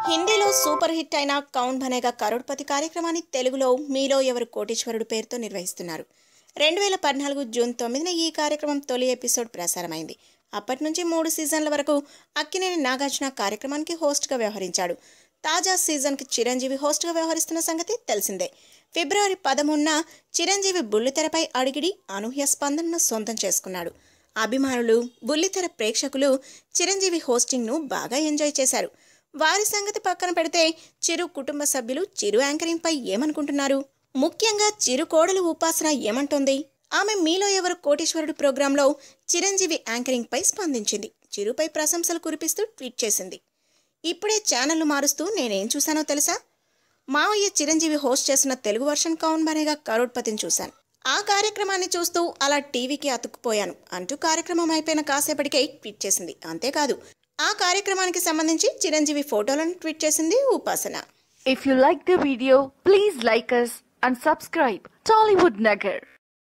హిందీలో super hit అయిన కౌన్ బనేగా కరోడ్పతి కార్యక్రమాన్ని తెలుగులో మీలో ఎవరు కోటీశ్వరుడు పేరుతో నిర్వహిస్తున్నారు. 2014 జూన్ 9న ఈ కార్యక్రమం తొలి ఎపిసోడ్ ప్రసారమైంది. అప్పటి నుంచి 3 సీజన్ల వరకు అక్కినేని నాగార్జున కార్యక్రమానికి హోస్ట్గా వ్యవహరించాడు. తాజా సీజన్కి చిరంజీవి హోస్ట్గా వ్యవహరిస్తున్న సంగతి తెలిసిందే. ఫిబ్రవరి 13న చిరంజీవి బుల్లితెరపై అడిగిడి అనూహ్య స్పందనను సొంతం చేసుకున్నాడు. అభిమానులు, బుల్లితెర ప్రేక్షకులు చిరంజీవి హోస్టింగ్ను బాగా ఎంజాయ్ చేశారు. వారి సంగతి పక్కన పెడితే చిరు కుటుంబ సభ్యులు చిరు యాంకరింగ్పై ఏమనుకుంటున్నారు? ముఖ్యంగా చిరు కోడలు ఉపాసన ఏమంటోంది? ఆమె మీలో ఎవరు కోటీశ్వరుడు ప్రోగ్రాంలో చిరంజీవి యాంకరింగ్పై స్పందించింది. చిరుపై ప్రశంసలు కురిపిస్తూ ట్వీట్ చేసింది. ఇప్పుడే ఛానల్ను మారుస్తూ నేనేం చూశానో తెలుసా? మావయ్య చిరంజీవి హోస్ట్ చేసిన తెలుగు వర్షన్ కౌన్ బనేగా కరోడ్పతిని చూశాను. ఆ కార్యక్రమాన్ని చూస్తూ అలా టీవీకి అతుక్కుపోయాను అంటూ కార్యక్రమం అయిపోయిన కాసేపటికే ట్వీట్ చేసింది. అంతేకాదు, ఆ కార్యక్రమానికి సంబంధించి చిరంజీవి ఫోటోలను ట్వీట్ చేసింది ఉపాసన. If you like the video, please like us and subscribe Tollywood Nagar.